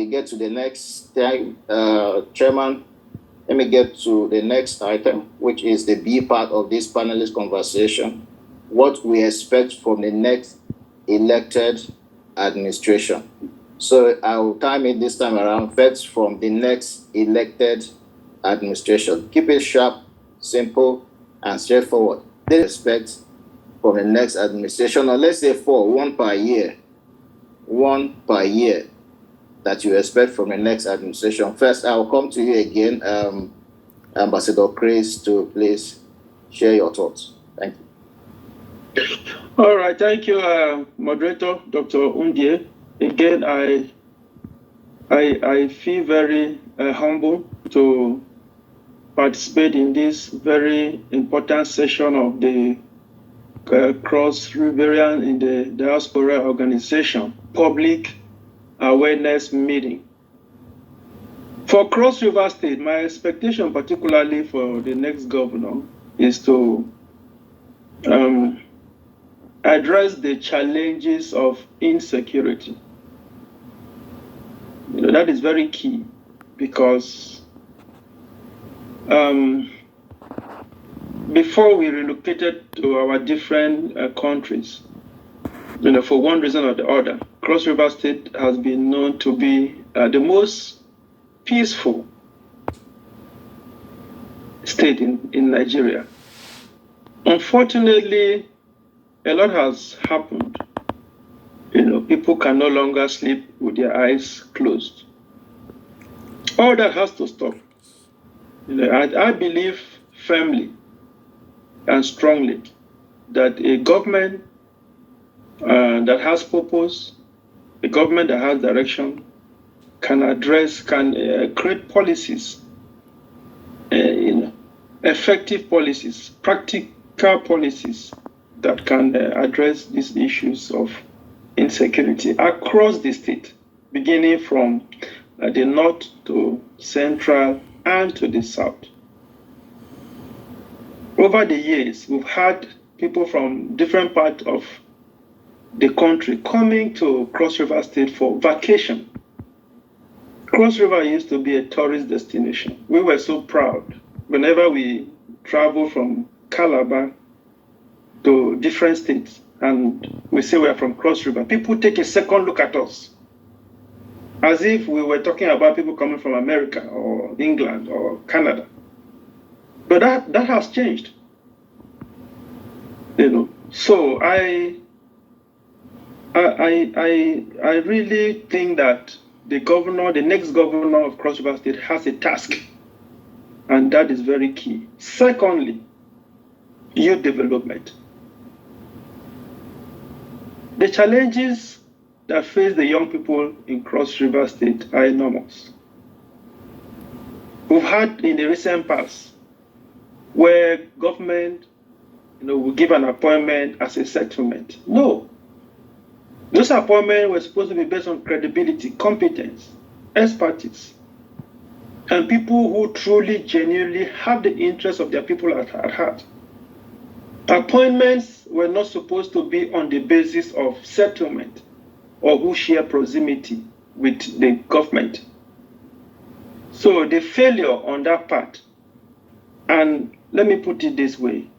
quickly get to the next time, Chairman. Let me get to the next item, which is the B part of this panelist conversation. What we expect from the next elected administration. So I will time it this time around first from the next elected administration. Keep it sharp, simple, and straightforward. They expect from the next administration, or let's say one per year that you expect from the next administration. First, I will come to you again, Ambassador Chris, to please share your thoughts. Thank you. All right, thank you, Moderator Dr. Undie. Again, I feel very humble to participate in this very important session of the Cross Riverian in the Diaspora Organization public awareness meeting. For Cross River State, my expectation, particularly for the next governor, is to address the challenges of insecurity. That is very key because before we relocated to our different countries, for one reason or the other, Cross River State has been known to be the most peaceful state in Nigeria. Unfortunately, a lot has happened. People can no longer sleep with their eyes closed. All that has to stop. I believe firmly and strongly that a government that has purpose, a government that has direction, can create policies, effective policies, practical policies that can address these issues of insecurity across the state, beginning from the north to central and to the south. Over the years, we've had people from different parts of the country coming to Cross River State for vacation. Cross River used to be a tourist destination. We were so proud. Whenever we travel from Calabar to different states and we say we are from Cross River, people take a second look at us as if we were talking about people coming from America or England or Canada. But that has changed. So I really think that the next governor of Cross River State has a task, and that is very key. Secondly, youth development. The challenges that face the young people in Cross River State are enormous. We've had in the recent past where government will give an appointment as a settlement. No. Those appointments were supposed to be based on credibility, competence, expertise, and people who truly, genuinely have the interests of their people at heart. Appointments were not supposed to be on the basis of settlement or who share proximity with the government. So the failure on that part, and let me put it this way,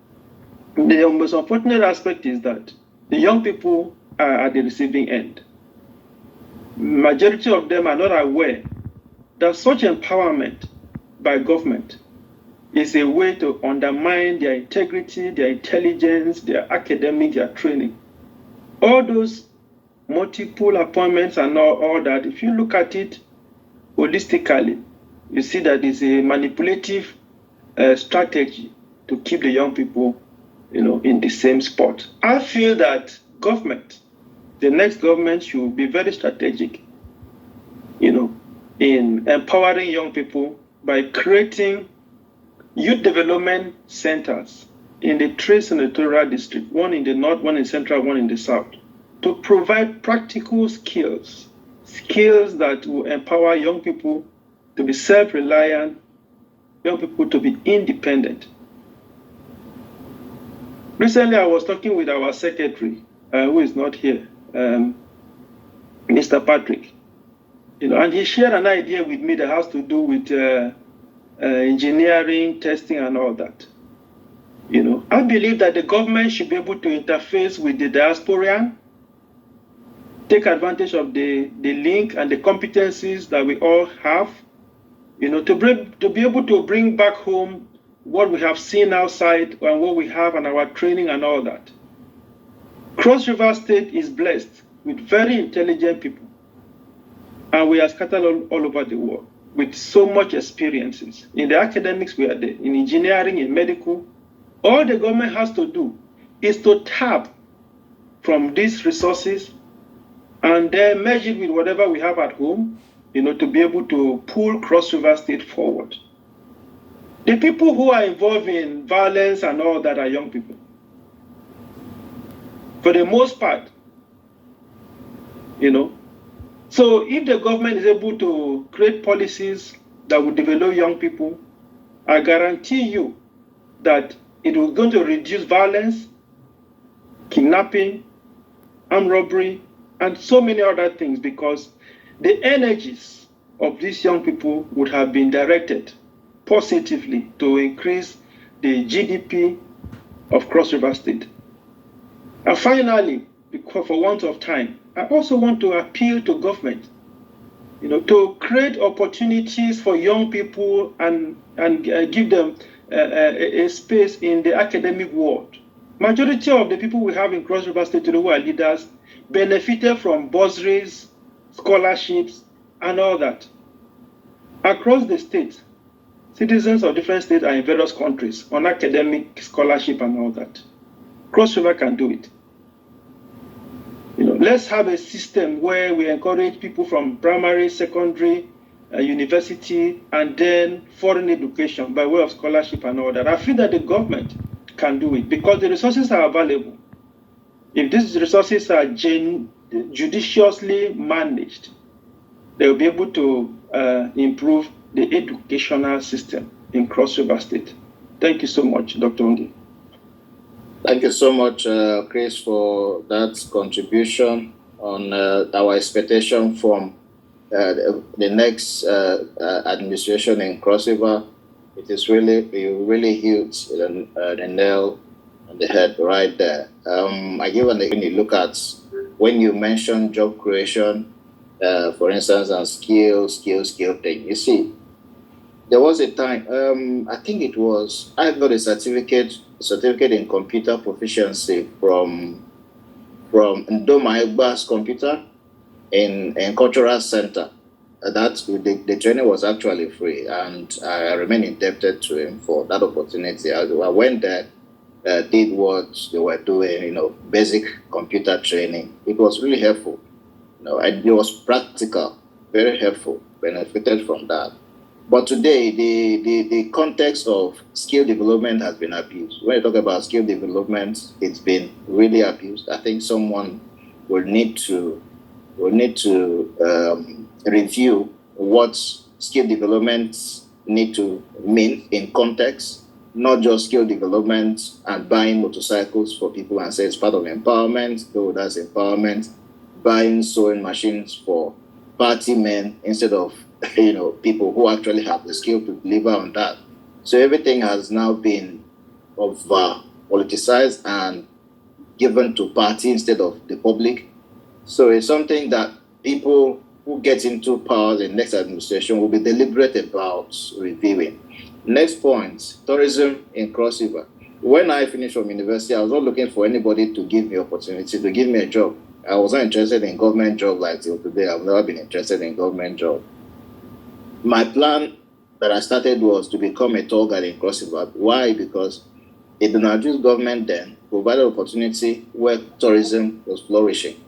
the most unfortunate aspect is that the young people are at the receiving end. Majority of them are not aware that such empowerment by government is a way to undermine their integrity, their intelligence, their academic, their training. All those multiple appointments and all that, if you look at it holistically, you see that it's a manipulative strategy to keep the young people, in the same spot. I feel that the next government should be very strategic, in empowering young people by creating youth development centers in the three senatorial districts, one in the north, one in central, one in the south, to provide practical skills that will empower young people to be self-reliant, young people to be independent. Recently, I was talking with our secretary, who is not here, Mr. Patrick. And he shared an idea with me that has to do with engineering, testing, and all that. I believe that the government should be able to interface with the diasporan, take advantage of the link and the competencies that we all have, to be able to bring back home what we have seen outside and what we have and our training and all that. Cross River State is blessed with very intelligent people, and we are scattered all over the world with so much experiences. In the academics, we are there. In engineering, in medical. All the government has to do is to tap from these resources and then merge it with whatever we have at home, to be able to pull Cross River State forward. The people who are involved in violence and all that are young people. For the most part, So if the government is able to create policies that will develop young people, I guarantee you that it is going to reduce violence, kidnapping, armed robbery, and so many other things, because the energies of these young people would have been directed positively to increase the GDP of Cross River State. And finally, because for want of time, I also want to appeal to government, to create opportunities for young people and give them a space in the academic world. Majority of the people we have in Cross River State who are leaders benefited from bursaries, scholarships, and all that. Across the state, citizens of different states are in various countries on academic scholarship and all that. Cross River can do it. Let's have a system where we encourage people from primary, secondary, university, and then foreign education by way of scholarship and all that. I feel that the government can do it because the resources are available. If these resources are judiciously managed, they will be able to improve the educational system in Cross River State. Thank you so much, Dr. Ongi. Thank you so much, Chris, for that contribution on our expectation from the next administration in Cross River. It is really huge, the nail on the head right there. I give when you look at when you mention job creation, for instance, and skill thing. You see, there was a time, I think it was, I got a certificate in computer proficiency from Ndoma Egba's computer in Cultural Center. The training was actually free, and I remain indebted to him for that opportunity. I went there, did what they were doing, basic computer training. It was really helpful. And it was practical, very helpful, benefited from that. But today, the context of skill development has been abused. When you talk about skill development, it's been really abused. I think someone will need to review what skill development need to mean in context, not just skill development and buying motorcycles for people and say it's part of empowerment, though that's empowerment, buying sewing machines for party men instead of people who actually have the skill to deliver on that. So everything has now been politicized and given to party instead of the public. So it's something that people who get into power in the next administration will be deliberate about reviewing. Next point, tourism in Cross River. When I finished from university, I was not looking for anybody to give me opportunity, to give me a job. I was not interested in government job like till today. I've never been interested in government job. My plan that I started was to become a tour guide in Cross River. Why? Because the Donald government then provided opportunity where tourism was flourishing.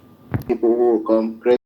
People who will come create